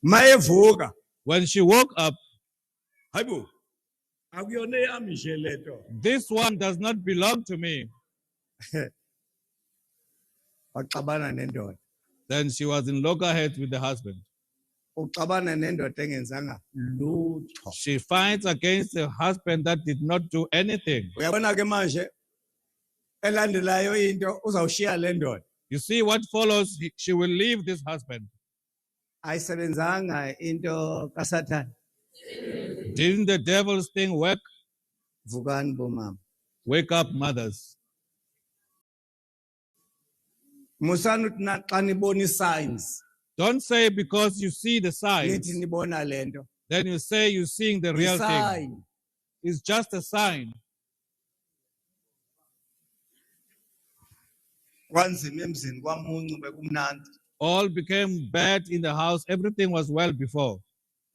Mayevuka. When she woke up, Hayibo. Akuyona eyami nje lento. this one does not belong to me. Waxabana nendoda. Then she was in loggerheads with the husband. Uxabana nendoda engenzanga lutho. She fights against a husband that did not do anything. Uyabona ke manje elandelayo into uzawushiya le ndoda. You see what follows, she will leave this husband. Ayisebenzanga into kaSathane. Didn't the devil's thing work? Vukani bomama. Wake up, mothers. Musana uthi na xa nibona signs. Don't say because you see the signs, Nithi nibona lento. then you say you're seeing the real thing. Sign. It's just a sign. Kwanzima emzini kwamuncu bekumnandi. All became bad in the house. Everything was well before.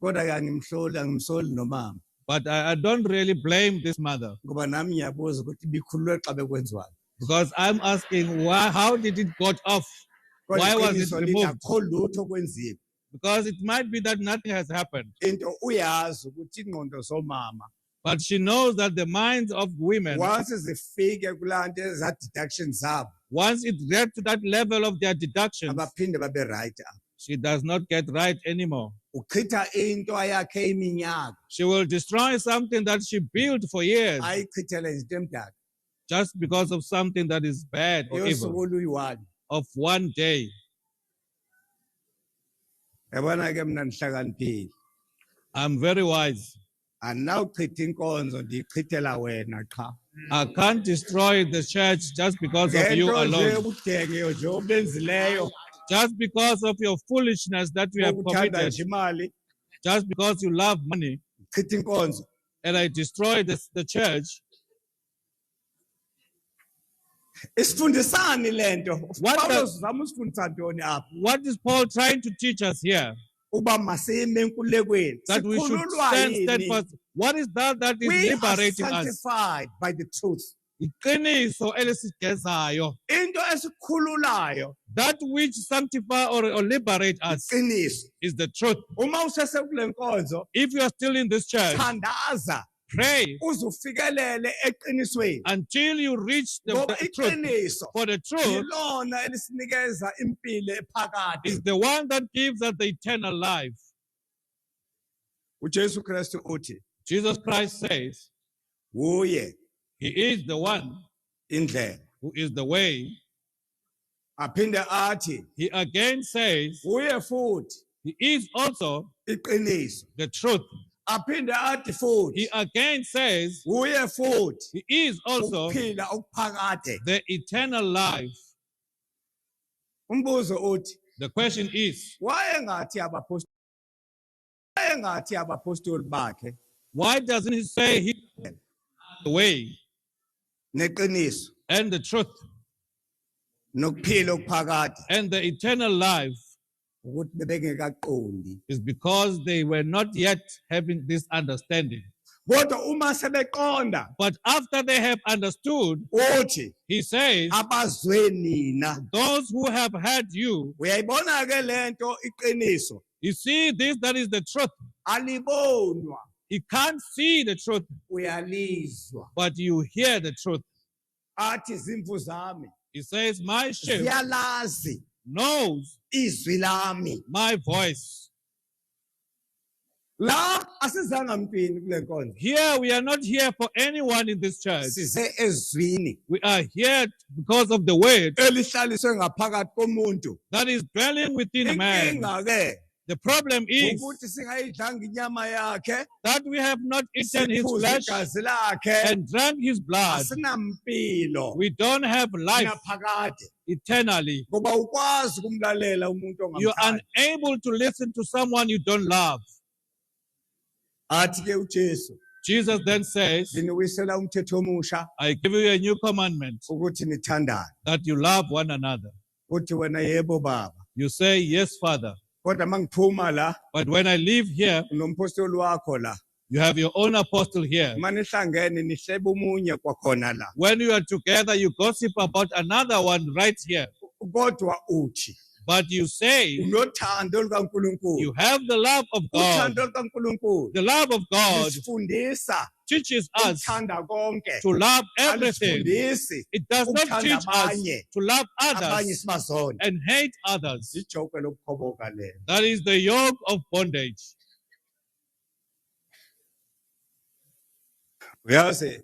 Kodwa ke angimsoli nomama. But I don't really blame this mother. Ngoba nami ngiyabuza ukuthi bikhululwe xa bekwenziwayo. Because I'm asking why, how did it got off? Why was it removed? Akho lutho kwenziwe. Because it might be that nothing has happened. Into uyazi ukuthi ingqondo zomama. But she knows that the minds of women, Once zifike kulanto eza deductions zabo. once it gets to that level of their deductions, Abaphinde babe right. she does not get right anymore. Uchitha into ayakhe iminyaka. She will destroy something that she built for years Ayichithele into emdaka. just because of something that is bad or evil Yosuku oluyi-1. of one day. Yabona ke mina nihlakaniphile. I'm very wise. Andinawuchitha inkonzo ndiyichithela wena qha. I can't destroy the church just because of you Ngento nje alone. ubudenge nje obenzileyo. Just because of your foolishness that you have Ukuthanda committed. nje imali. Just because you love money. Chitha inkonzo. And I destroy the church. Isifundisani lento. What Pawulos uzama usifundisa ntoni apha? What is Paul trying to teach us here? Uba masime enkululekweni. That we should Sikhululwa stand yini? steadfast. What is that is We are liberating us? sanctified by the truth. Iqiniso elisigezayo. Into esikhululayo That which sanctify or liberate us iqiniso. is the truth. Uma usesekule nkonzo, If you are still in this church, thandaza pray uzufikelele eqinisweni. until you reach Ngoba the truth. iqiniso For the truth yilona elisinikeza impilo ephakade. is the one that gives us the eternal life. uJesu Kristu uthi, Jesus Christ says, uye He is the one indlela. who is the way. Aphinde athi, He again says, uye futhi He is also iqiniso. the truth. Aphinde athi futhi, He again says, uye futhi He is also ukuphila okuphakade. the eternal life. Umbuzo uthi, The question is, wayengathi abapostoli bakhe why doesn't He say He is the way neqiniso and the truth nokuphila okuphakade and the eternal life? ukuthi bebengekaqondi. Is because they were not yet having this understanding. Kodwa uma sebeqonda But after they have understood, uthi He says, abazwe nina. those who have heard you, Uyayibona ke lento iqiniso you see this, that is the truth. alibonwa, You can't see the truth, uyalizwa. but you hear the truth. Athi izimvu zami He says, my sheep ziyalazi knows izwi lami. my voice. La asizanga mntwini kule nkonzo. Here, we are not here for anyone in this church. Size ezwini We are here because of the word elihlaliswe ngaphakathi komuntu. that is dwelling within a man. Inkinga ke The problem is ukuthi singayidlanga inyama yakhe, that we have not eaten his siphuze flesh igazi lakhe, and drank his blood. asinampilo We don't have life naphakade. eternally. Ngoba ukwazi kumlalela umuntu You're ongamthandi. unable to listen to someone you don't love. Athi ke uJesu, Jesus then says, nginiwisela umthetho omusha I give you a new commandment ukuthi nithandane. that you love one another. Uthi wena yebo baba. You say, yes, Father. Kodwa mangiphuma la, But when I leave here, unompostoli wakho la. you have your own apostle here. Manihlangene nihlebe umunye kwakhona la. When you are together, you gossip about another one right here. Kodwa uthi, But you say unothando lukaNkulunkulu. you have the love of God. Uthando lukaNkulunkulu The love of God lisifundisa teaches us ukuthanda konke. to love everything. Alisifundisi It does not ukuthanda teach us abanye, to love abanye others sibazonda. and hate others. Ijoke lokukhoboka lelo. That is the yoke of bondage. Uyazi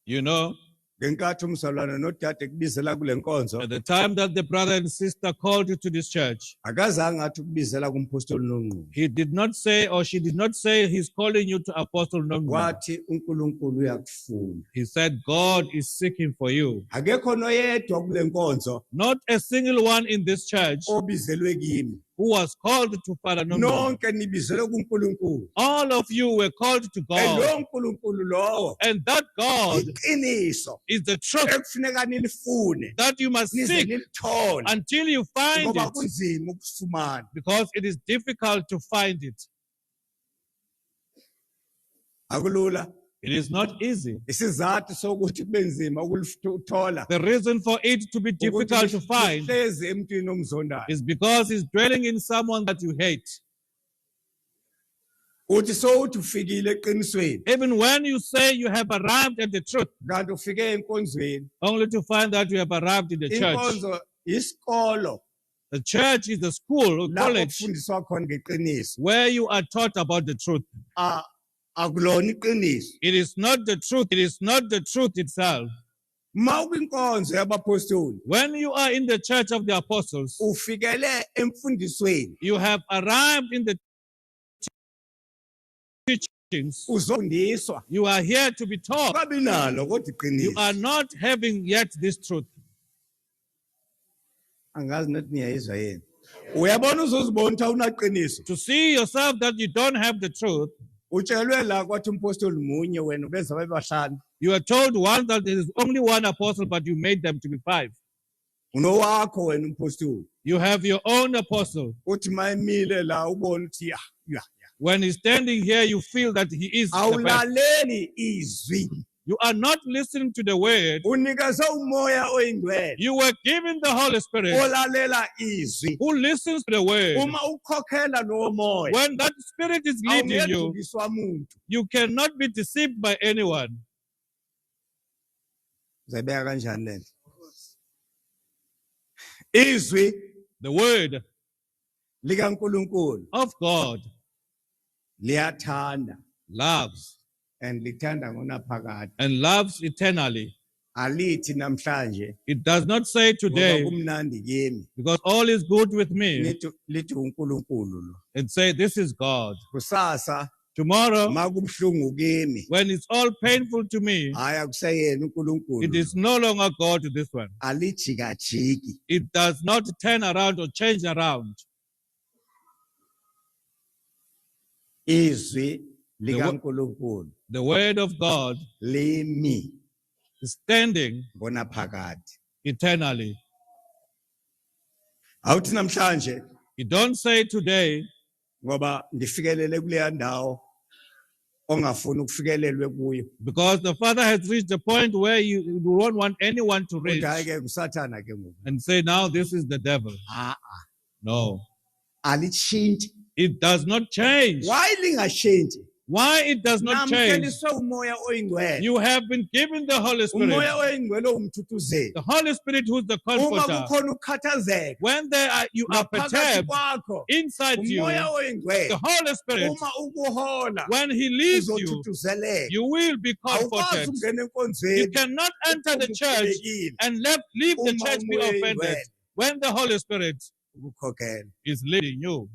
You know, ngenkathi umzalwane nodade kubizela kule nkonzo at the time that the brother and sister called you to this church, akazange athi ukubizela kumpostoli Nongqulu. he did not say, or she did not say, he's calling you to Apostle Nongqulu. Wathi uNkulunkulu uyakufuna. He said, God is seeking for you. Akekho noyedwa kule nkonzo Not a single one in this church obizelwe kimi. who was called to Father Nongqulu. Nonke nibizelwe kuNkulunkulu. All of you were called to God. Lo nkulunkulu lowo And that God iqiniso is the truth ekufuneka nilifune that you must nize seek nilithole until you find ngoba it, kunzima ukufumana. because it is difficult to find it. Akulula. It is not easy. Isizathu sokuthi kube nzima ukulithola The reason for it to be difficult to find lihlezi emntwini omzondayo. is because it's dwelling in someone that you hate. Uthi sowuthi ufikile eqinisweni Even when you say you have arrived at the truth, kanti ufike enkonzweni. only to find that you have arrived in the church. Inkonzo isikolo The church is the school or lapho college kufundiswa khona ngeqiniso. where you are taught about the truth. Akulona iqiniso. It is not the truth. It is not the truth itself. Ma ukwinkonzo yabapostoli When you are in the church of the apostles, ufikele emfundisweni you have arrived in the teachings. uzofundiswa. You are here to be taught. Kabi nalo kodwa You are iqiniso. not having yet this truth. Angazi nathi niyayizwa yini. Uyabona uzozibona ukuthi awunaqiniso. To see yourself that you don't have the truth, Utshelwe la kwathi umpostoli munye wena ubenza babebahlanu. you are told once that there is only one apostle, but you made them to be 5. Unowakho wena umpostoli. You have your own apostle. Uthi mayimile la ubona ukuthi ya. When he's standing here, you feel that he is the best. Awulaleli izwi. You are not listening to the word. Unikeze umoya oyingcwele. You were given the Holy Spirit Olalela izwi. who listens to the word. Uma ukhokhela lo moya. When that spirit is leading you, Awungedukiswa umuntu. you cannot be deceived by anyone. Uzayibeka kanjani lento? Izwi The word likaNkulunkulu of God liyathanda loves and lithanda ngonaphakade. and loves eternally. Alithi namhlanje It does not say ngoba today, kumnandi kimi. because all is good with me, Lithi uNkulunkulu lo. and say, this is God. Kusasa Tomorrow, makubhlungu kimi. when it's all painful to me, Haya kuseyena it uNkulunkulu. is no longer God to this one. Alijikajiki. It does not turn around or change around. Izwi likaNkulunkulu The word of God limi is standing ngonaphakade. eternally. Awuthi namhlanje You don't say today, ngoba ndifikelele kuleya ndawo ongafuni ukufikelelwe kuyo. because the Father has reached the point where you don't want anyone to reach, Kodwa ke usathana ke ngoku. and say, now this is the devil. No, Alitshintshi. it does not change. Why lingashintshi? Why it does not change? Namhleliswe umoya oyingcwele. You have been given the Holy Spirit. Umoya oyingcwele umthuthuzeli. The Holy Spirit who's the Uma comforter. kukhona ukukhathazeka When you are ngaphakathi perturbed kwakho, inside you, umoya oyingcwele the Holy Spirit, uma ukuhola when He leads you, uzothuthuzeleka. you will be Awukwazi comforted. ukungena You enkonzweni cannot enter the church ukhulekile and leave the uma church be umoya offended oyingcwele when the Holy Spirit ukukhokhela. is leading you.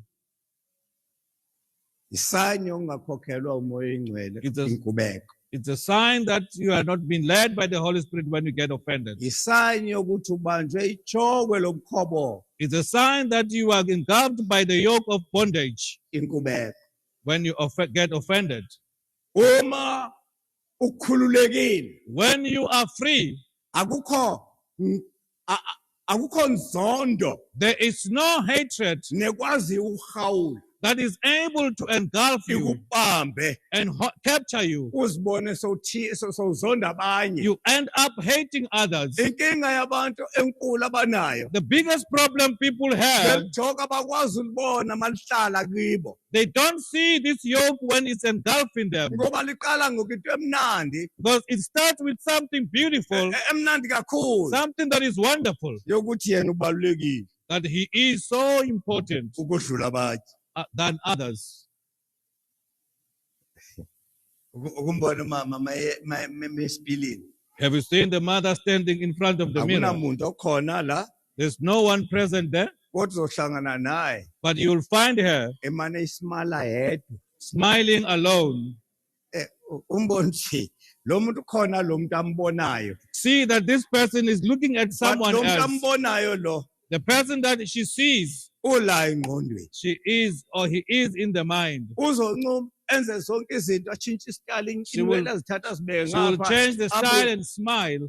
Isanye ongakhokhelwa umoya oyingcwele It's a- inkubeko. It's a sign that you are not being led by the Holy Spirit when you get offended. Isanye ukuthi ubanjwe ichokwe lomkhobo It's a sign that you are engulfed by the yoke of bondage inkubeko. when you get offended. Uma ukhululekile When you are free, akukho akukho nzondo there is no hatred nekwazi ukuhawula. that is able to engulf you ikubambe and capture you. uzibone sowuzonda abanye. You end up hating others. Inkinga yabantu enkulu abanayo The biggest problem people have, belijoka abakwazi ulibona malihlala kibo they don't see this yoke when it's engulfing them. ngoba liqala ngokunto emnandi Because it starts with something beautiful, emnandi kakhulu something that is wonderful, yokuthi yena ubalulekile that he is so important ukudlula abanye. than others. Ukumbona umama mesipilini Have you seen the mother standing in front of the mirror? akunamuntu okhona la There's no one present there, kodwa uzohlangana naye but you'll find her emane isimala yedwa smiling alone. umbona ukuthi lo muntu khona lo muntu ambonayo See that this person is looking at but someone lo muntu else. ambonayo lo The person that she sees, ula engqondweni she is or he is in the mind. uzoncuma enze zonke izinto atshintshe isikali inwele azithatha zibeke She will ngapha change the style and smile.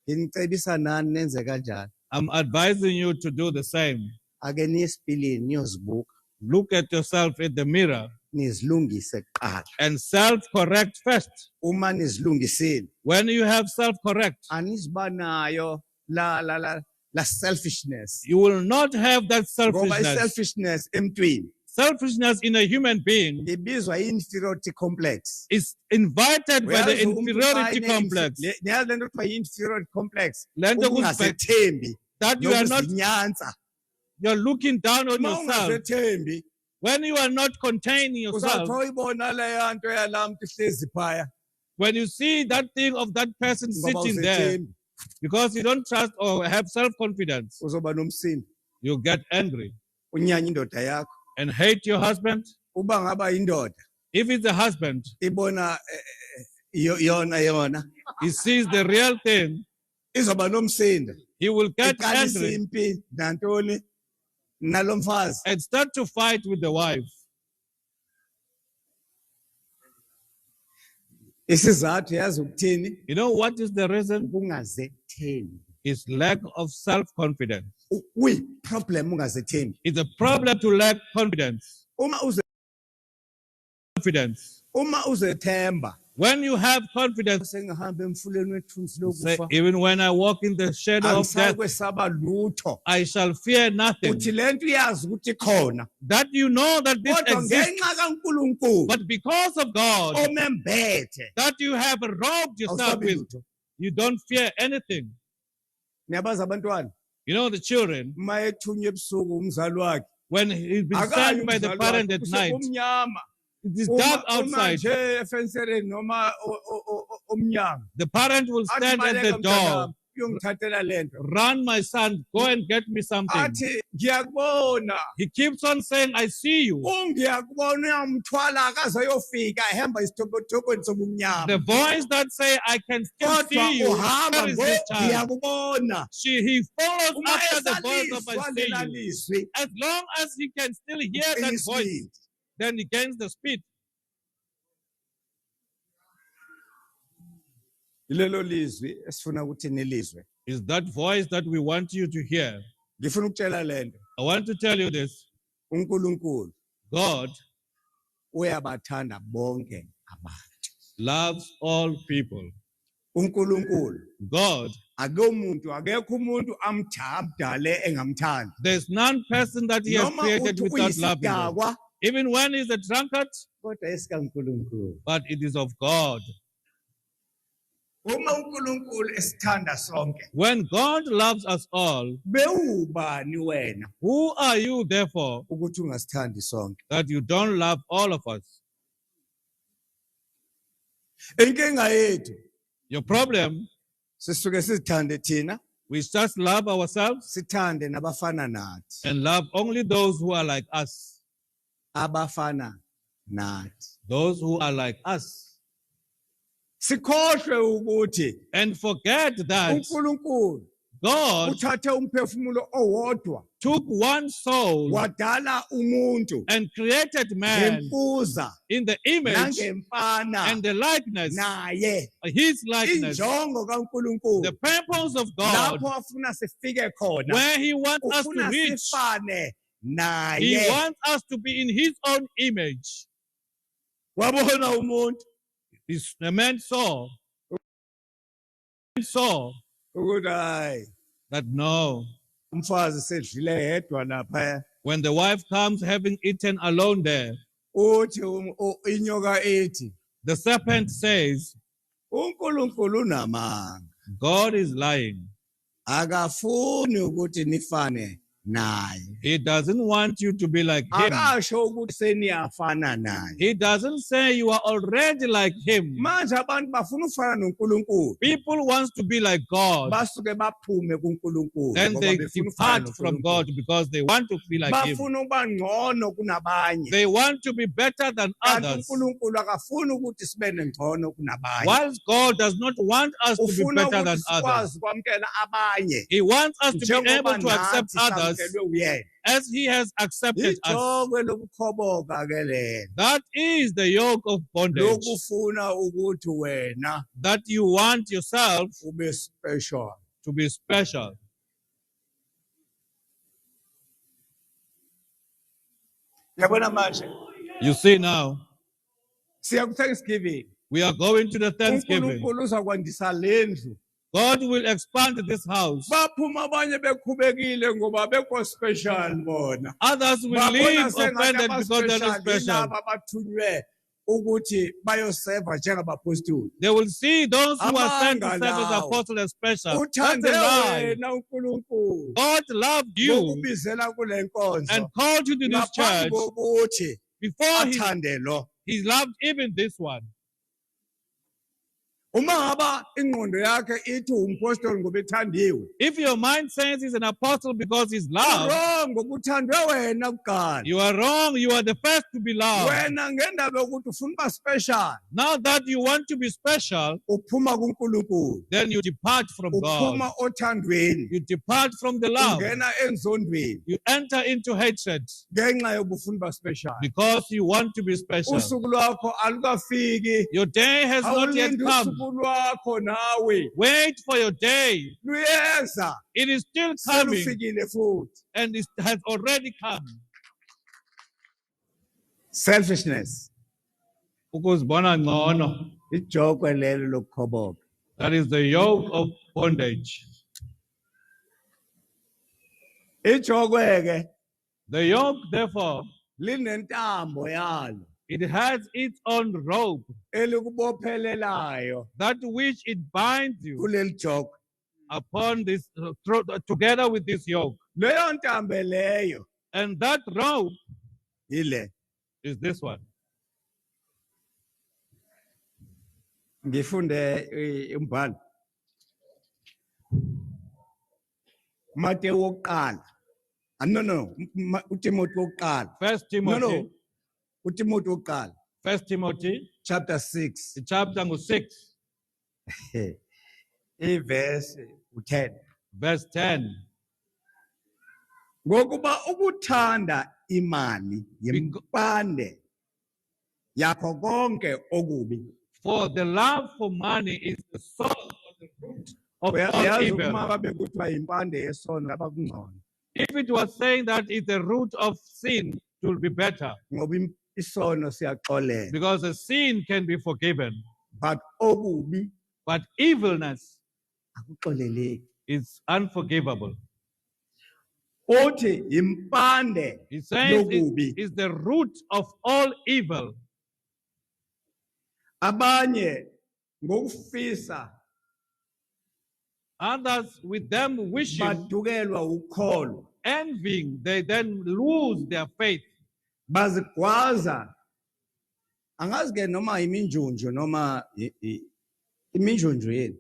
nginicebisa nani nenze kanjalo I'm advising you to do the same. ake niyesipilini niyozibuka Look at yourself in the mirror nizilungise kuqala and self-correct first. uma nizilungisile When you have self-correct, anizibanayo la selfishness you will not have that ngoba selfishness. i-selfishness emntwini Selfishness in a human being ibizwa i-inferiority complex is invited by the Uyazi umuntu inferiority ufayine complex. niyazi lento kuthiwa yi-inferiority complex Le nto ukungazethembi that you are not, nokuzinyanza you're looking down on uma yourself. ungazethembi When you are not containing yourself, uzawuthi uyibona leya nto yala muntu ihlezi phaya when you see that thing of that person ngoba sitting there, uzethembi because you don't trust or have self-confidence, uzoba nomsindo you get angry unyanya indoda yakho and hate your husband. uba ngaba indoda If it's a husband, ibona yona he sees the real thing, izoba nomsindo he will get iqalisa angry impi nantoni nalo mfazi and start to fight with the wife. isizathu yazi ukuthini You know what is the reason? ukungazethembi It's lack of self-confidence. uyi-problem ungazethembi It's a problem to lack confidence. uma uzethemba When you have confidence, sengihamba emfuleni wethunzi say, lokufa even when I walk in the shadow of angisayi death, kwesaba lutho I shall fear nothing. uthi le nto iyazi ukuthi khona That you know that this kodwa exists, ngenxa kankulunkulu but because of God, omembethe that you have robed yourself awusabi with, lutho you don't fear anything. niyabazi abantwana You know, the children, uma ethunywa ebusuku umzali wakhe when he's been akayi sent by the umzali parent wakhe at night, kusekumnyama it is dark uma outside. nje efensereni noma omnyango The parent will athi stand at the baleka door, mntanami uyongithathela le nto run, my son, go and get me something. athi ngiyakubona He keeps on saying, I see you. ungiyakubona uyamthwala akaze ayofika ehamba isitobotobweni sobumnyama The voice that say, I can still kodwa see you, uhamba where is this child? ngiyakubona He follows uma after the voice of I esalizwa see lela you. lizwi As long as he can still hear that voice, isibindi then he gains the speed. ilelo lizwi esifuna ukuthi nilizwe Is that voice that we want you to hear. ngifuna ukutshela le nto I want to tell you this. uNkulunkulu God uyabathanda bonke abantu loves all people. uNkulunkulu God, akekho umuntu amdale engamthandi there's none person that he has noma created uthi without loving him. uyisidakwa Even when he's a drunkard, kodwa esikaNkulunkulu but it is of God. uma uNkulunkulu esithanda sonke When God loves us all, bewubani wena who are you therefore ukuthi ungasithandi sonke that you don't love all of us? inkinga yethu Your problem, sisuke sizithande thina we just love ourselves sithande nabafana nathi and love only those who are like us. abafana nathi Those who are like us. sikhohlwe ukuthi And forget that uNkulunkulu God uthathe umphefumulo owodwa took one soul wadala umuntu and created man ngemfuza in the image nangemfana and the likeness, naye his likeness. injongo kaNkulunkulu The purpose of God, lapho afuna sifike khona where he wants us to ufuna reach, sifane naye. wants us to be in his own image. Wabona umuntu The man saw ukuthi hayi that no, umfazi sedlile yedwa lapha. when the wife comes having eaten alone there, Uthi inyoka ethi the serpent says, uNkulunkulu unamanga. God is lying. Akafuni ukuthi nifane naye. He doesn't want you to be like him. Akasho ukuthi seniyafana naye. He doesn't say you are already like him. Manje abantu bafuna ukufana noNkulunkulu. People want to be like God. Basuke baphume kuNkulunkulu. Then they depart from God because they want to be like him. Bafuna ukuba ngcono kunabanye. They want to be better than others. uNkulunkulu akafuni ukuthi sibe ngcono kunabanye. Whilst God does not want us to be better than others, He wants us to be able to accept others as He has accepted us. That is the yoke of bondage. That you want yourself to be special. You see now, Thanksgiving. we are going to the Thanksgiving. God will expand this house. Others will leave offended because they are special. They will see those who are sent to serve as apostles as special. That's a lie. God loved you and called you to this church before He loved even this one. If your mind says he's an apostle because he's loved, you are wrong. You are the first to be loved. Now that you want to be special, then you depart from God. You depart from the love. You enter into hatred because you want to be special. Your day has not yet come. Wait for your day. It is still coming, and it has already come. Selfishness. That is the yoke of bondage. The yoke, therefore, it has its own rope, that which it binds you upon this, together with this yoke. And that rope is this one. Ngifunde umbhalo Matthew wokuqala. No, uTimothy wokuqala. First Timothy. No. uTimothy wokuqala. First Timothy chapter 6. chapter 6. Verse 10. Verse 10. Ngokuba ukuthanda imali yimpande yakho konke okubi. For the love for money is the source of the root of all evil. If it was saying that it's the root of sin, it will be better. Because a sin can be forgiven. But evilness is unforgivable. He says it is the root of all evil. Abanye ngokufisa, others with them wishing, badukelwa ukholo, envying, they then lose their faith. Bazigwaza, angazi ke noma iminjunju noma iminjunju yini,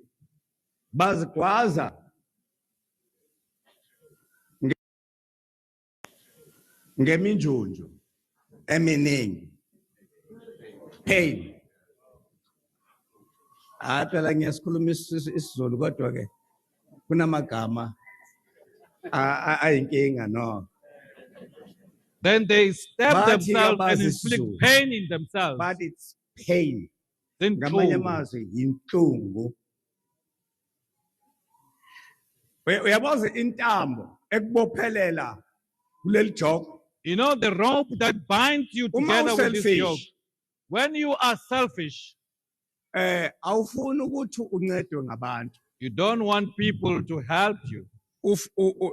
bazigwaza ngeminjunju eminingi, pain. Phela ngiyasikhuluma isiZulu kodwa ke kunamagama ayinkinga no. Then they stab themselves and inflict pain in themselves. But it's pain. Then ngamanye amazwi inhlungu. Uyabazi intambo ekubophelela kuleli joke. You know the rope that binds you together with this yoke. Selfish. When you are selfish, Awufuni ukuthi uncedwe ngabantu. you don't want people to help you.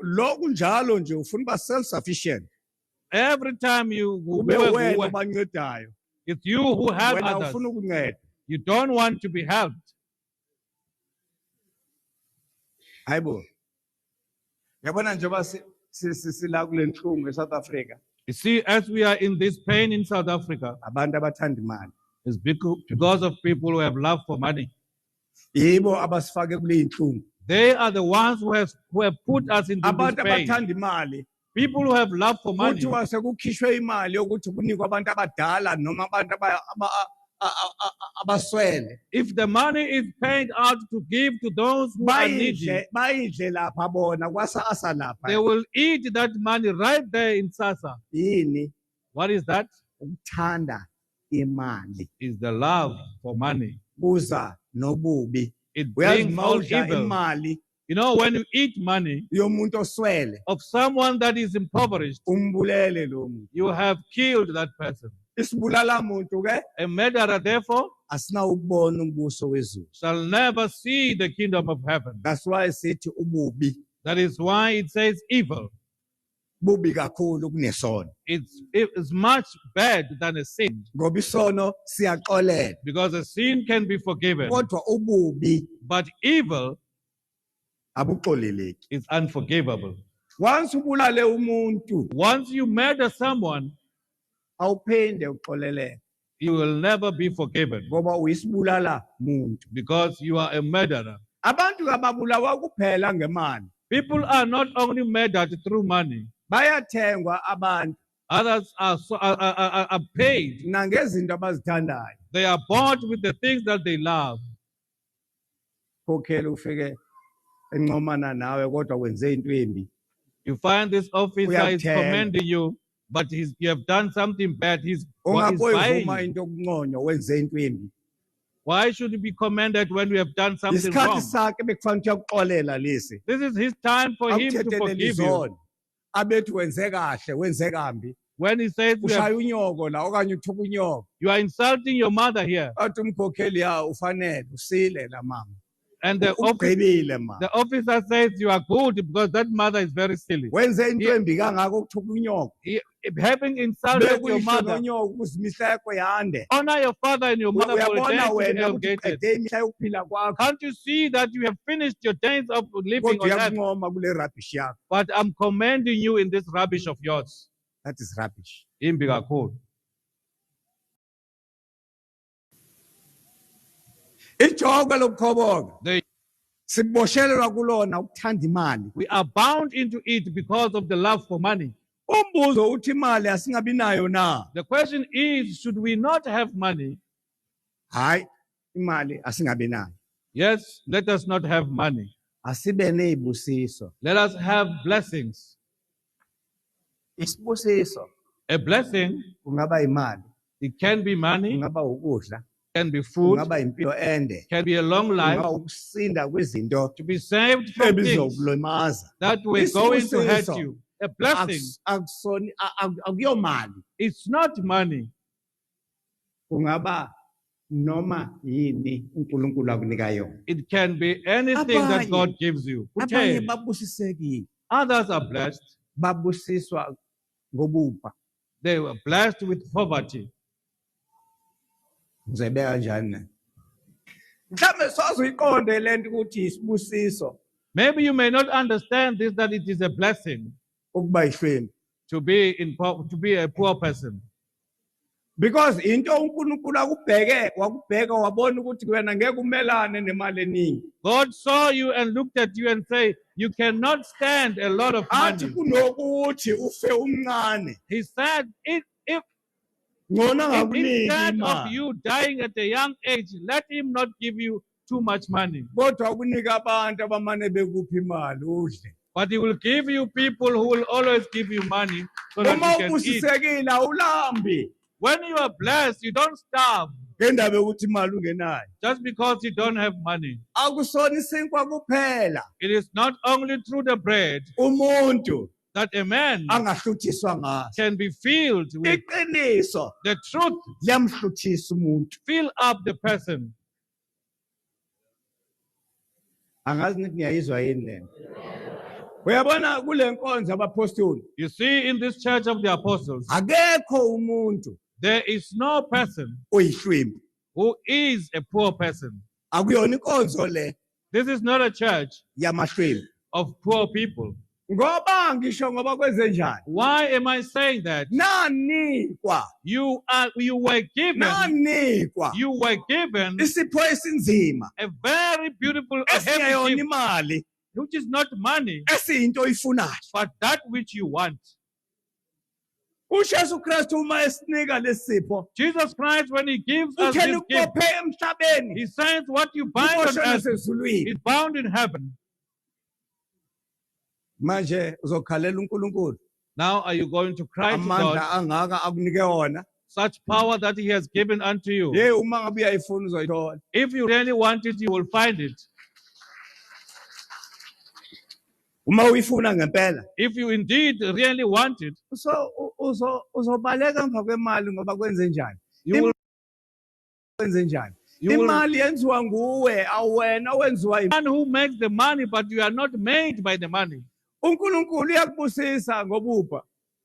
Lokhu njalo nje ufuna uba self-sufficient. Every time you Ube wena obancedayo. it's you who help Wena others. ufuna ukunceda. You don't want to be helped. Hayibo. Yabona njengoba sila kule nhlungu eSouth Africa. You see, as we are in this pain in South Africa, Abantu abathanda imali. it's because of people who have love for money. Yibo abasifake kule inhlungu. They are the ones who have put us into this Abantu pain. abathanda imali. People who have love for money. Kuthiwa sekukhishwe imali yokuthi kunikwe abantu abadala noma abantu abaswele. If the money is paid out to give to those who are needy, bayidle lapha bona kwasa lapha. they will eat that money right there in SASSA. Yini? What is that? Ukuthanda imali. Is the love for money. Kuza nobubi. It brings all evil. Imali. You know, when you eat money of someone that is impoverished, you have killed that person. A murderer, therefore, shall never see the kingdom of heaven. That's why I say to ububi. That is why it says evil. It's much bad than a sin. Because a sin can be forgiven. But evil is unforgivable. Once you murder someone, you will never be forgiven because you are a murderer. People are not only murdered through money. Others are paid. They are bought with the things that they love. You find this officer is commending you, but you have done something bad. He's buying. Why should you be commended when you have done something wrong? This is his time for him to forgive you. When he says you are insulting your mother here. And the officer says you are good because that mother is very silly. Having insulted your mother, honor your father and your mother for the days. Can't you see that you have finished your days of living on earth? But I'm commending you in this rubbish of yours. That is rubbish. We are bound into it because of the love for money. The question is, should we not have money? Yes, let us not have money. Let us have blessings. A blessing, it can be money, can be food, can be a long life, to be saved from things that were going to hurt you. A blessing, it's not money. It can be anything that God gives you. Others are blessed. They were blessed with poverty. Maybe you may not understand this, that it is a blessing to be a poor person. Because God saw you and looked at you and said, you cannot stand a lot of money. He said, instead of you dying at a young age, let him not give you too much money. But he will give you people who will always give you money so that you can eat. When you are blessed, you don't starve. Just because you don't have money. It is not only through the bread. that a man angahluthiswa ngaso. can be filled with Iqiniso the truth, liyamhluthisa umuntu. fill up the person. Angazi nithi ngiyayizwa yini lena. Uyabona kule nkonzo abapostoli You see, in this church of the apostles, akekho umuntu there is no person oyihlwimpu. who is a poor person. Akuyona inkonzo le This is not a church yamahlwimpu. of poor people. Ngoba ngisho ngoba kwenze njani? Why am I saying that? Nanikwa You were given isipho esinzima a very beautiful, a heavy esingeyona gift, imali which is not money, esiyinto oyifunayo. but that which you want. uJesu Kristu uma esinika lesipho Jesus Christ, when he gives us uthena this gift, ukuphe emhlabeni he says what you bind on uboshwe earth nasezulwini. is bound in heaven. Manje uzokhalela uNkulunkulu Now are you going to cry to amandla God angaka akunike wona? such power that he has given unto you? Hey, uma ngabe uyayifuna uzoyithola. If you really want it, you will find it. Uma uyifuna ngempela If you indeed really want it, uzobaleka emva kwemali ngoba kwenze njani? you will, Kwenze njani? you will Imali yenziwa nguwe awena owenziwa man who makes the money, but you are not made by the money. uNkulunkulu uyakubusisa ngobupha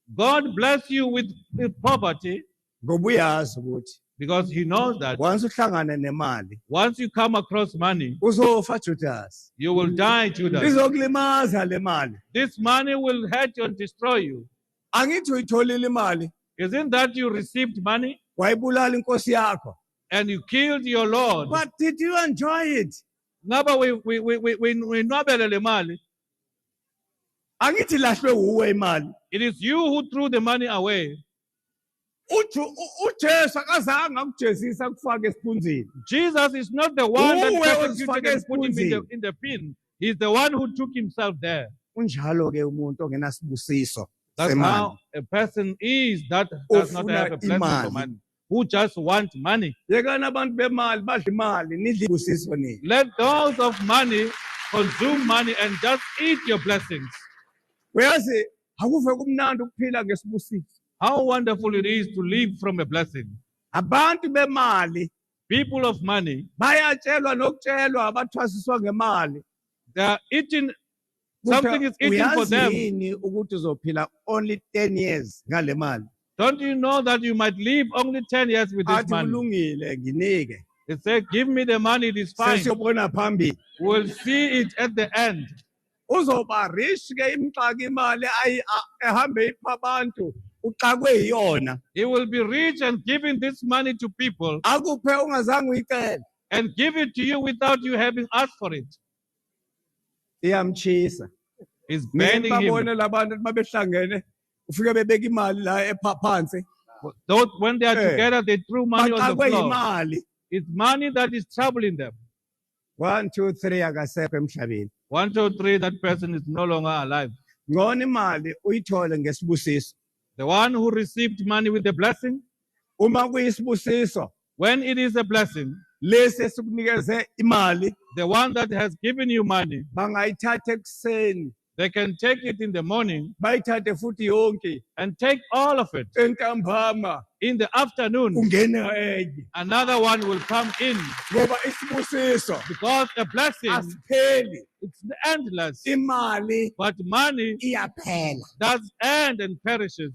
God bless you with poverty ngoba uyazi ukuthi because he knows that once uhlangana nemali once you come across money, uzofa Judas. you will die, Judas. Izokulimaza le mali. This money will hurt you and destroy you. Angithi uyitholile imali Isn't that you received money wayibulala inkosi yakho. and you killed your Lord? But did you enjoy it? Ngaba we nobele le mali. Angithi lahlwe uwe imali. It is you who threw the money away. uJesu akazange akujezisa kufaka esiphunzini. Jesus is not the one that Uwe persecuted and put him ozifake in the pin. He's the one who took himself there. Unjalo ke umuntu ongenasibusiso That's semali. how a person is that does not have a blessing for money, who just want money. Yekani abantu bemali badla imali nidle ibusiso nini. Let those of money consume money and just eat your blessings. Uyazi akuve kumnandi ukuphila ngesibusiso. How wonderful it is to live from a blessing. Abantu bemali People of money, bayatshelwa nokutshelwa abathwasiswa ngemali. they are eating, something is eating for them. Uyazi yini ukuthi uzophila only 10 years ngale mali? Don't you know that you might live only 10 years with this Athi money? kulungile nginike. They say, give me the money, it is fine. Sesiyobona phambili. We'll see it at the end. Uzoba rich ke imxaka imali ehambe ipha abantu uxakwe yiyona. He will be rich and giving this money to people Akuphe ungazange uyicela. and give it to you without you having asked for it. Iyamchisa. It's bending him. Babone labantu babehlangene ufike bebeka imali la ephansi. Those, when they are together, they threw money on the Baxakwe floor. imali. It's money that is troubling them. 1 2 3 akasekho emhlabeni. 1, 2, 3, that person is no longer alive. Ngona imali uyithole ngesibusiso. The one who received money with the blessing, Uma kuyisibusiso when it is a blessing, lesi esikunikeze imali the one that has given you money, bangayithatha ekuseni they can take it in the morning bayithathe futhi yonke and take all of it. entambama In the afternoon, ungena enye another one will come in ngoba isibusiso because a blessing, asipheli. it's endless. Imali But money iyaphela. does end and perishes.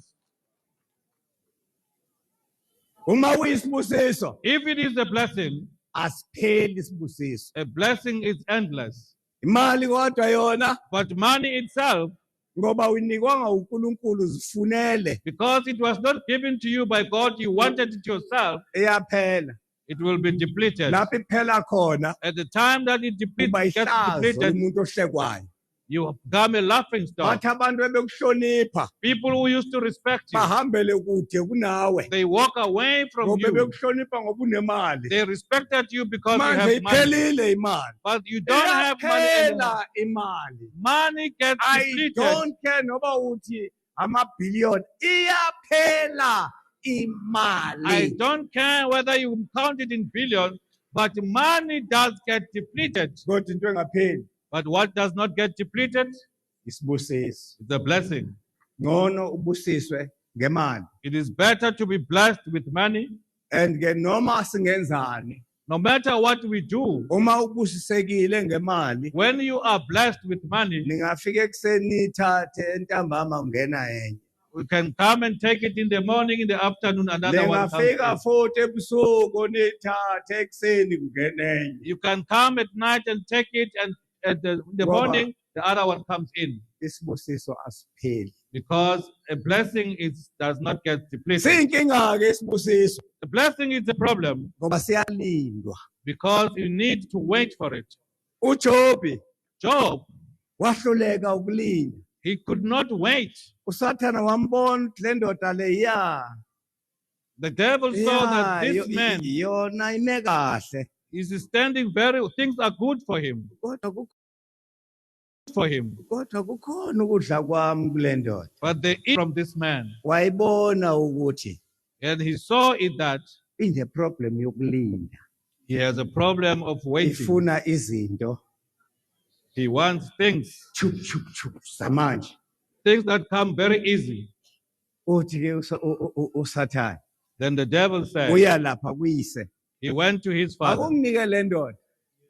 Uma uyisibusiso If it is a blessing, asipheli isibusiso. a blessing is endless. Imali kodwa yona But money itself, ngoba uyinikwanga uNkulunkulu zifunele because it was not given to you by God, you wanted it yourself, iyaphela. it will be depleted. Lapho iphela khona At the time that it uba gets ihlazo depleted, umuntu ohlekwayo. you become a laughing stock. Bathi abantu ebekuhlonipha People who used to respect you, bahambele kude kunawe they walk away from ngoba you. bekuhlonipha ngoba unemali. They respected you because you Manje have money. iphelile imali. But you don't have money anymore. Iyaphela imali. Money gets I depleted. don't care noba uthi amabhillion iyaphela I imali. don't care whether you count it in billions, but money does get depleted. Kodwa into engapheli But what does not get depleted? isibusiso. It's a blessing. Ngono ubusiswe ngemali. It is better to be blessed with money. And ke noma singenzani, no matter what we do, uma ubusisekile ngemali, when you are blessed with money, ningafika ekseni ithathe entambama ungena enye. you can come and take it in the morning, in the afternoon, another one comes Ningafika in. futhi ebusuku nithathe ekseni kungena enye. You can come at night and take it, and in the morning, the other one comes in. Isibusiso asipheli. Because a blessing does not get depleted. Siyinkinga ke isibusiso. The blessing is the problem Ngoba siyalindwa. because you need to wait for it. uJobi Job, wahluleka ukulinda. he could not wait. uSathana wambona le ndoda leya. The devil saw that this man yona ime kahle. is standing things are good for him. Kodwa kukhona ukudla kwami kule ndoda. But they eat from this man. Wayibona ukuthi And he saw it that ine problem yokulinda. he has a problem of waiting. Ifuna izinto He wants things zamanje. Things that come very easy. Uthi ke uSathane. Then the devil said, uya lapha kuyise. he went to his father. Akunginike le ndoda.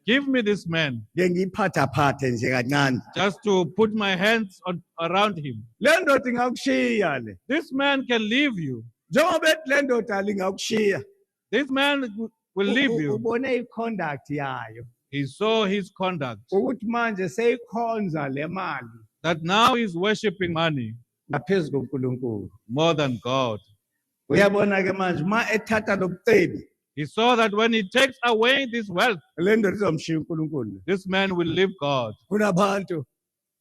Give me this man, Ke ngiphatha nje kancane. just to put my hands around him. Le ndoda ingakushiya le. This man can leave you. Njengoba ethi le ndoda lingakushiya. This man will leave you. Ubone iconduct yayo. He saw his conduct, Ukuthi manje seyikhonza le mali that now he's worshiping money ngaphezulu koNkulunkulu. more than God. Uyabona ke manje ma ethatha lobucebi. He saw that when he takes away this wealth, Le ndoda izomshiya uNkulunkulu. this man will leave God. Kunabantu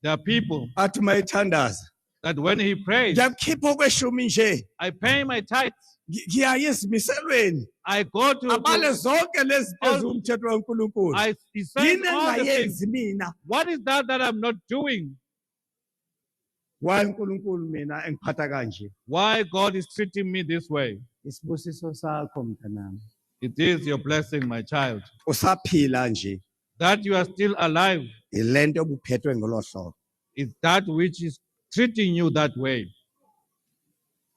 There are people athi mayithandaza. that when he prays, Ngiyakhipha okweshumi nje. I pay my tithes. Ngiyaye esimiselweni. I go to Abale zonke lezi ezumthetho kaNkulunkulu. he says Yini all the things. engayenzi mina? What is that I'm not doing? Why uNkulunkulu mina engiphatha kanje? Why God is treating me this way? Isibusiso sakho mntanami. It is your blessing, my child, Usaphila nje. that you are still alive. Ilento obuphethwe ngolo hlobo. Is that which is treating you that way.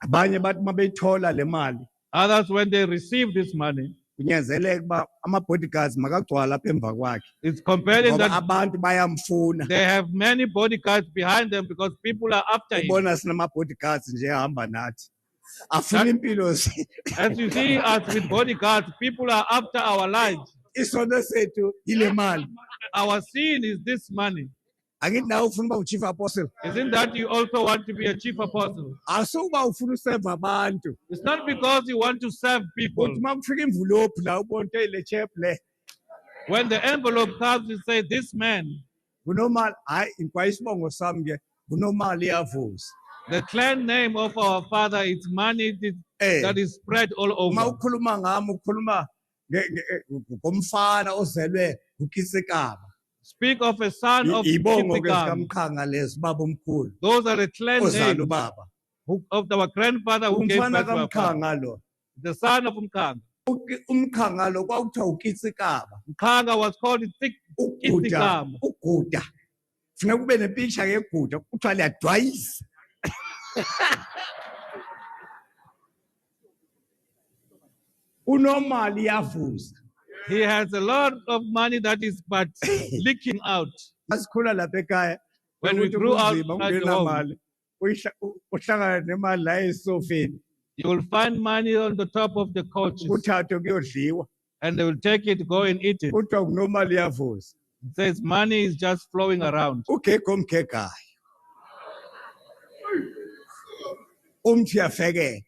Abanye bathi mabeyithola le mali. Others, when they receive this money, Kunyanzeleka ba ama-bodyguards makagcwala apha emva kwakhe. it's compelling Ngoba that abantu bayamfuna. they have many bodyguards behind them because people are after him. Ubona sinama-bodyguards nje ahamba nathi. Afuna impilo zethu. As you see us with bodyguards, people are after our lives. Isono sethu ile mali. Our sin is this money. Angithi nawe ufuna uba uchief apostle. Isn't that you also want to be a chief apostle? Asukuba ufuna useva abantu. It's not because you want to serve people. Uthi makufika imvulophu la ubona le chap le. When the envelope comes, you say, this man, Kunomali hayi inkwayisibongo sami ke kunomali yavuza. the clan name of our father is money that is spread all Uma over. ukhuluma ngami ukhuluma ngomfana ozelwe uKisekaba. Speak of a son of Ibongo ke Kitikam. sikamkhanga lezi baba omkhulu. Those are the clan Ozala names ubaba. of our grandfather who gave Umfana birth to our father. kamkhanga lo. The son of Mkanga. Umkhanga lo kwakuthiwa uKisekaba. Mkanga was called Uguda. Kitikam. Uguda. Funeka kube nepicture yeguda kuthiwa liyadwayisa. Unomali yavuza. He has a lot of money that is but leaking out. Asikhula lapha ekhaya. When we grew up at home, mali. Uhlangana nemali la esofeni. you will find money on the top of the couches Kuthathwe kuyodliwa. and they will take it, go and eat it. Kuthiwa kunomali yavuza. It says money is just flowing around. Ugego omgegayo. Umthi uyafekela.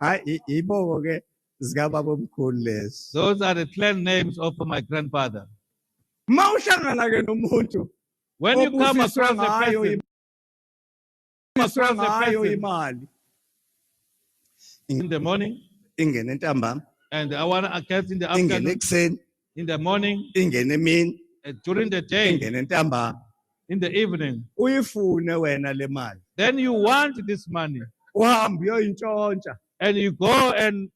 Hayi ibongo ke zikababa omkhulu lezo. Those are the clan names of my grandfather. Mawuhlangana ke nomuntu When you come across a person, imali in the morning, ingene ntambama and I want to get in the ingene afternoon, ekseni in the morning, ingene emini during the day, ingene ntambama in the evening, uyifune wena le mali then you want this money uhambe uyoyintshontsha and you go and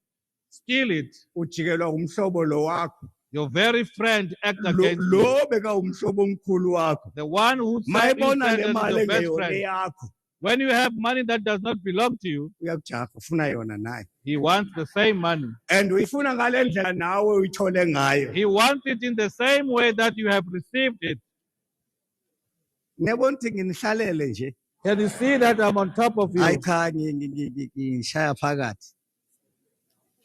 steal it. ujikelwa umhlobo lo wakho Your very friend act against you. lo bekawumhlobo omkhulu wakho The one who said is mayibona le your mali best engeyona friend. yakho When you have money that does not belong to you, uyakujaha ufuna yona naye he wants the same money. and uyifuna ngale ndlela nawe uyithole ngayo. He wants it in the same way that you have received it. Ngiyabona ukuthi nginihlalele nje. Can you see that I'm on top of you? Hayi cha ngishaya phakathi.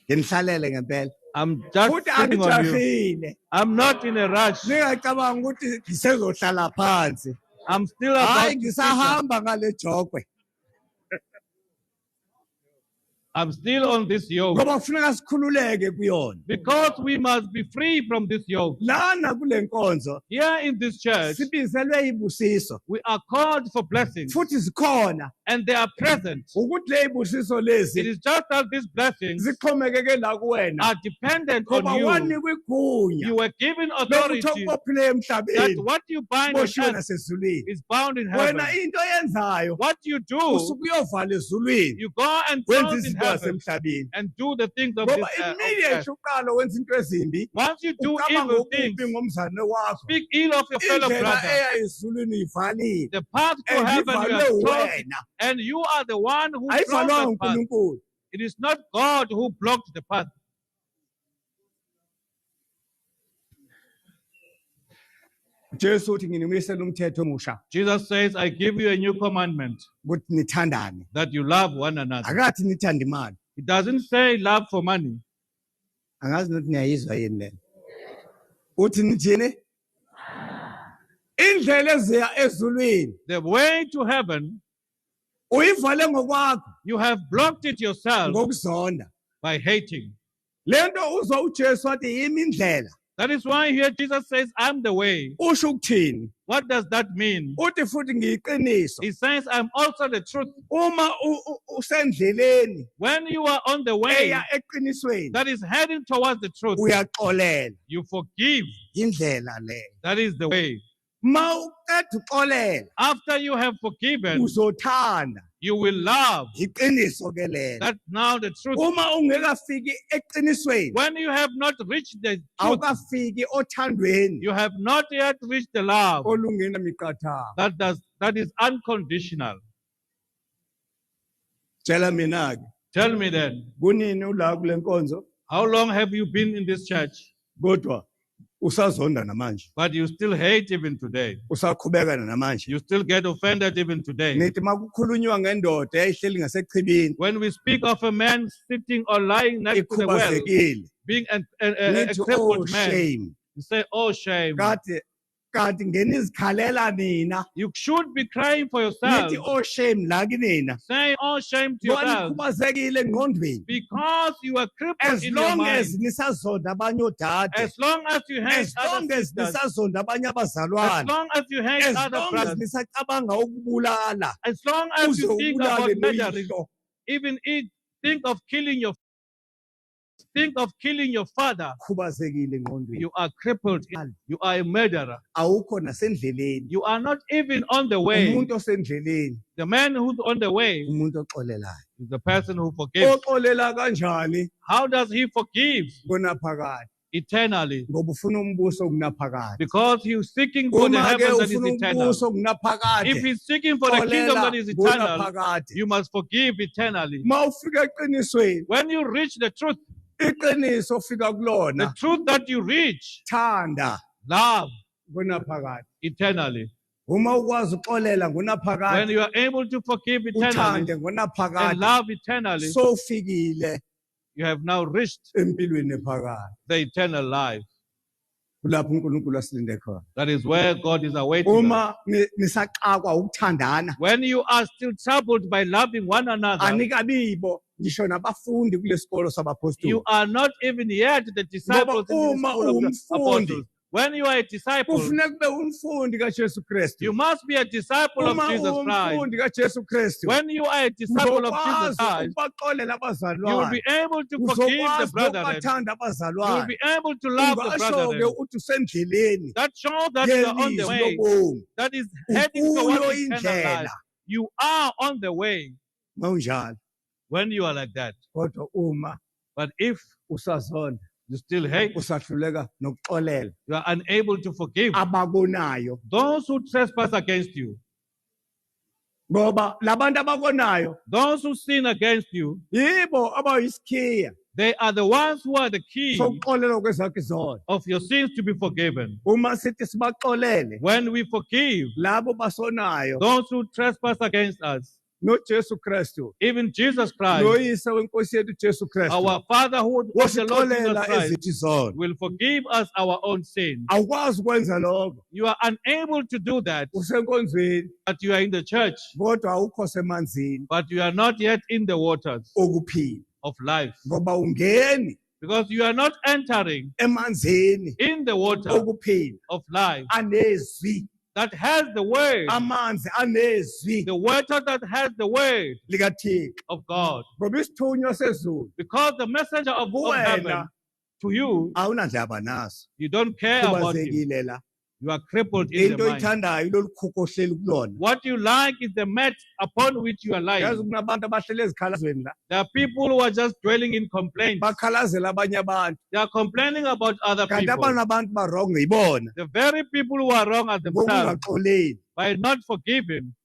Nginihlalele ngempela. I'm just Futhi sitting on you. angijahile. I'm not in a rush. Ningacabanga ukuthi ngisezohlala phansi. I'm still about Hayi to sit down. ngisahamba ngale jogwe. I'm still on this yoke. Ngoba kufuneka sikhululeke kuyona. Because we must be free from this yoke. Lana kule nkonzo Here in this church, sibizelwe ibusiso. we are called for blessings. Futhi zikhona. And they are present. Ukuthi le ibusiso It lezi is just that these blessings zixhomekeke la kuwena. are dependent on Ngoba you. wanikwa igunya. You were given Lokuthi authority okubophile that emhlabeni what you bind on boshiwe earth nasezulwini. is bound in heaven. Wena into yenzayo What you do, usuke uyovala ezulwini. you go and Wenza close in izinto heaven zasemhlabeni. and do the things of Ngoba this immediate earth. uqala wenza into ezimbi. Once you do Ucabanga evil okubi things, ngomzane wakho. speak ill of your fellow Indlela brother. eya ezulwini ivalile. The path to And heaven you have ivalwe closed, wena. and you are the one who closed Ayivalwanga the path. uNkulunkulu. It is not God who blocked the path. Jesu uthi nginimuyisela umthetho omusha Jesus says, I give you a new commandment, ukuthi nithandane. that you love one another. Akathi nithande imali. It doesn't say love for money. Angazi nokuthi niyayizwa yini le. Uthi nithini? Indlela eziya ezulwini The way to heaven, uyivale ngokwakho you have blocked it yourself ngokuzonda. by hating. Lento uzwa uJesu wathi yimi indlela. That is why here Jesus says, I'm the way. Usho ukuthini? What does that mean? Uthi futhi ngiyiqiniso. He says, I'm also the truth. Uma usendleleni When you are on the way eya eqinisweni that is heading towards the truth, uyaxolela. you forgive. Indlela le. That is the way. Ma uqeda uxolela After you have forgiven, uzothanda. you will love. Iqiniso ke lelo. That's now the truth. Uma ungekafiki eqinisweni When you have not reached the truth, awukafiki othandweni you have not yet reached the love olungena miqathango. that is unconditional. Tshela mina ke Tell me then, kunini ula kule nkonzo how long have you been in this church, kodwa usazonda namanje. but you still hate even today? Usaqhubeka namanje. You still get offended even today. Nithi makukhulunywa ngendoda eyayihleli ngasechibini When we speak of a man sitting or lying next to the well, ikhubazekile. being a Nithi oh crippled man, shame. you say, oh shame. Kanti ngenizikhalela nina. You should be crying for yourself, Nithi oh shame la kinina. saying, oh shame to Ngoba yourself, nikhubazekile engqondweni. because you are crippled As in your long mind. as nisazonda abanye odade. As long as you hate As other long as sisters, nisazonda abanye as abazalwane. long as you hate As other long as brothers, nisacabanga ukubulala. as long as you think about Uzobulale murdering, noyihlo. even think of killing your father, Khubazekile engqondweni. you are crippled. You are a murderer. Awukho nasendleleni. You are not even on the way. Umuntu osendleleni, The man who's on the way umuntu oxolelayo. is the person who forgives. Oxolela kanjani? How does he forgive? Kunaphakade. Eternally. Ngoba ufuna umbuso kunaphakade. Because he's seeking for the Uma ke heaven that is ufuna eternal. umbuso kunaphakade. If he's seeking for the kingdom that is eternal, kunaphakade. you must forgive eternally. Mawufika eqinisweni, When you reach the truth, iqiniso ofika the kulona, truth that you reach, thanda love kunaphakade. eternally. Uma ukwazi uxolela When ngunaphakade, you are able to forgive eternally uthande and ngunaphakade, love eternally, sowufikile you have now reached empilweni ephakade. the eternal life. Kulapho uNkulunkulu asilinde khona. That is where God is awaiting us. Uma nisaqakwa ukuthandana, When you are still troubled by loving one another, anikabibo ngisho nabafundi kulesikolo sabapostoli. you are not even yet the disciples in the uma school of the uwumfundi, apostles. When you are a disciple, kufuneka ube umfundi kaJesu Kristu. you must be a disciple of Uma Jesus Christ. uwumfundi kaJesu Kristu, When you are a disciple of Jesus uzokwazi Christ, ukubaxolela you will abazalwane. be able to forgive the Uzokwazi brethren. ukubathanda You will abazalwane. be able to love the Ungasho-ke brethren. uthi usendleleni That shows that you are on the yelizwi way. lobomi. That is heading Ukuyo towards eternal indlela. life. You are on the way Mawunjalo. when you are like that. Kodwa uma But if usazonda, You still hate. usahluleka nokuxolela You are unable to forgive abakonayo those who trespass against you. ngoba labantu abakonayo Those who sin against you, yibo abayisikhiya they are the ones who are the key sokuxolelwa kwezakho izono. of your sins to be forgiven. Uma sithi sibaxolele When we forgive labo basonayo those who trespass against us, noJesu Kristu even Jesus Christ, noyise wenkosi yethu Jesu Kristu our Father who of the Lord Jesus wasixolela Christ, ezithi zono. will forgive us our own sins. Awukwazi ukwenza lokho You are unable to do that, usenkonzweni but you are in the church, kodwa awukho semanzini but you are not yet in the waters okuphila of life, ngoba ungeni because you are not entering emanzini in the water okuphila of life anezwi that has the word, amanzi anezwi the water that has the word likaThixo of God. ngoba isithunywa sezulu Because the messenger of heaven kuwena to you, awunandaba naso you don't care about him. khubazekile la You are crippled in the into mind. oyithandayo lolu khukho ohleli kulona What you like is the mat upon which you are yazi lying. kunabantu abahlele ezikhalazweni la There are people who are just dwelling in complaints. bakhalazela abanye abantu They are complaining about other kanti people. abantu barong yibona The very people who are wrong at themselves ngokungaxoleli by not forgiving.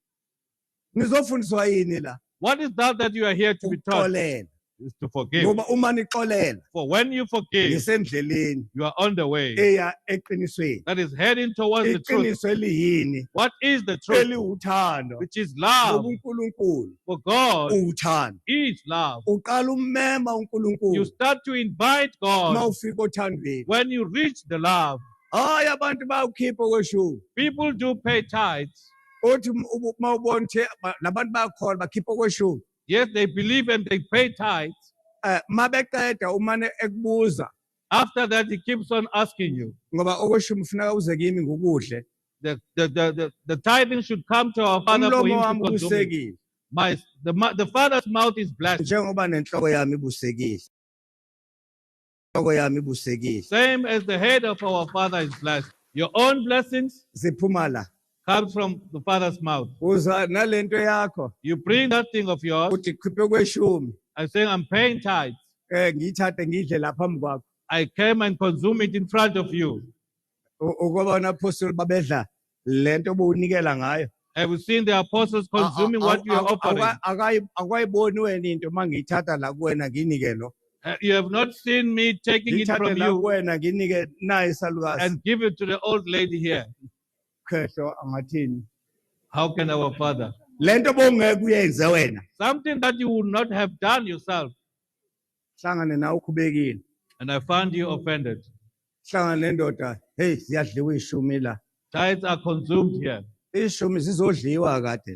nizofundiswa yini la What is that you are here to be taught? ukuxolela Is to forgive. ngoba uma nixolela For when you forgive, nisendleleni you are on the way. eya eqinisweni That is heading towards the truth. iqiniso eliyini What is the truth? eliwuthando Which is love. ngoba uNkulunkulu For God uwuthando is love. uqala ummema You uNkulunkulu start to invite God mawufika othandweni when you reach the love. hayi abantu bayawukhipha kweshumi People do pay tithes. uthi mawubona ukuthi labantu bayakholwa bakhipha kweshumi Yes, they believe and they pay tithes. mabeqeda umane ekubuza After that, he keeps on asking you. ngoba okweshumi ufuneka uze kimi ngokuhle The tithing should come to our Father for umlomo him wami to consume it. ubusekile The Father's mouth is blessed. njengoba nenhloko yami ibusekile inhloko yami ibusekile Same as the head of our Father is blessed. Your own blessings ziphuma la comes from the Father's mouth. uza nalento yakho You bring that thing of yours uthi khiphe kweshumi and saying, I'm paying tithes. ngiyithathe ngidle lapha phambi kwakho I came and consume it in front of you. ukubona apostoli babedla lento bowunikela ngayo Have you seen the apostles consuming what you are offering? akayiboni wena into mangiyithatha la kuwena nginike lo You have not seen me taking it ngithathe from la you kuwena nginike naye isalukazi and give it to the old lady here. khehlo angathini How can our Father? lento bowungeke uyenze wena Something that you would not have done yourself. hlangane nawe ukhubekile And I found you offended. hlangane nendoda hey ziyadliwa ishumi la Tithes are consumed here. ishumi zizodliwa kade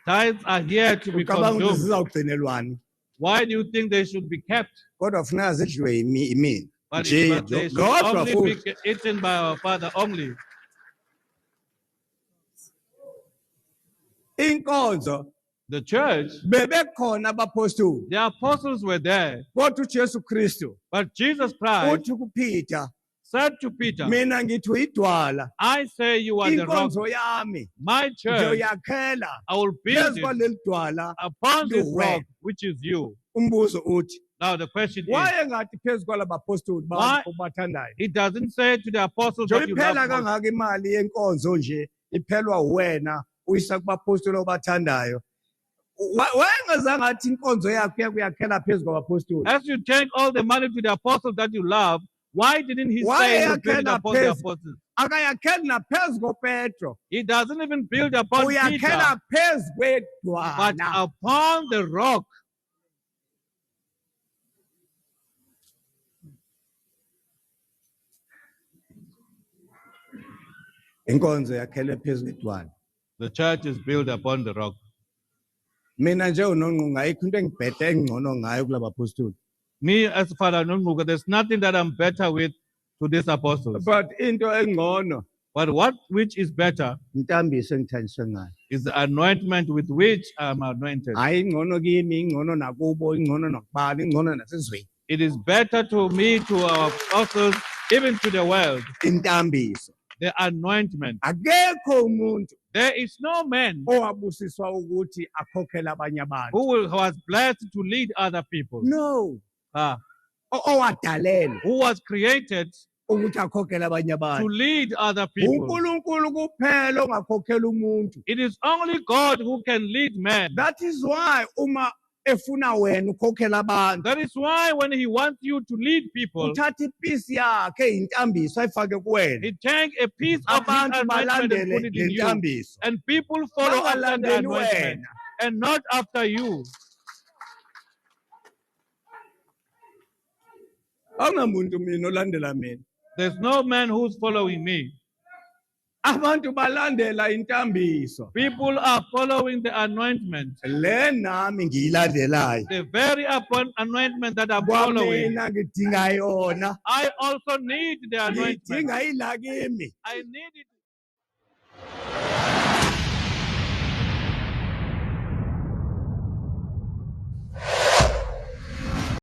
la Tithes are here to be ucabanga ukuthi consumed. zizawugcinelwani Why do you think they should be kept? kodwa funeka zidliwe yimina But nje they should lodwa only futhi be eaten by our Father only. inkonzo The church, bebekhona abapostoli the apostles were there, kodwa uJesu Kristu but Jesus Christ uthi kuPeter said to Peter, mina ngithi uyidwala I say you are the rock. inkonzo yami My church, ngiyoyakhela I will build phezu it kwaleli dwala upon this Luwe. rock, which is you. umbuzo uthi Now the question is, wayengathi phezu kwalabapostoli Why- bathandayo it doesn't say to the apostles that you njengoba iphela love most. kangaka imali yenkonzo nje iphelwa wena uyisa kubapostoli obathandayo wayengazange athi inkonzo yakho uyakuyakhela phezu kwabapostoli As you take all the money to the apostles that you love, why didn't he Why say are to build you upon the pes- apostles? akayakheli naphezu kopetro He doesn't even build upon Peter, uyakhela phezu but kwedwala upon the rock. inkonzo yakhelwe phezu kwedwala The church is built upon the rock. mina nje unonqunga ayikho into engibhede engcono ngayo kulabapostoli Me as Father Nunguga, there's nothing that I'm better with to these apostles. but into engcono But which is better intambiso engithandiswe ngayo is the anointment with which I'm anointed. hayi ingcono kimi ingcono nakubo ingcono nakubani ingcono nasezweni It is better to me, to our apostles, even to the world, intambiso the anointment. akekho umuntu There is no man owabusiswa ukuthi akhokhele abanye abantu who was blessed to lead other people. no Ah, owadalelwa who was created ukuthi akhokhele abanye to abantu. lead other people. uNkulunkulu kuphela ongakhokhela umuntu. It is only God who can lead men. That is why uma efuna wena ukhokhela abantu, That is why when he wants you to lead people, uthatha ipisi yakhe eyintambiso ayifake kuwena. he takes a piece of his Abantu anointment and put balandele it in you. lentambiso. And people follow after the Bangalandeli anointment wena. and not after you. Awungamuntu mina olandela mina. There's no man who's following me. Abantu balandela intambiso. People are following the anointment. Le nami ngiyilandelayo. The very anointment that I'm following. Kwamina ngidinga yona. I also need the anointment. Ngidinga ila kimi. I need it.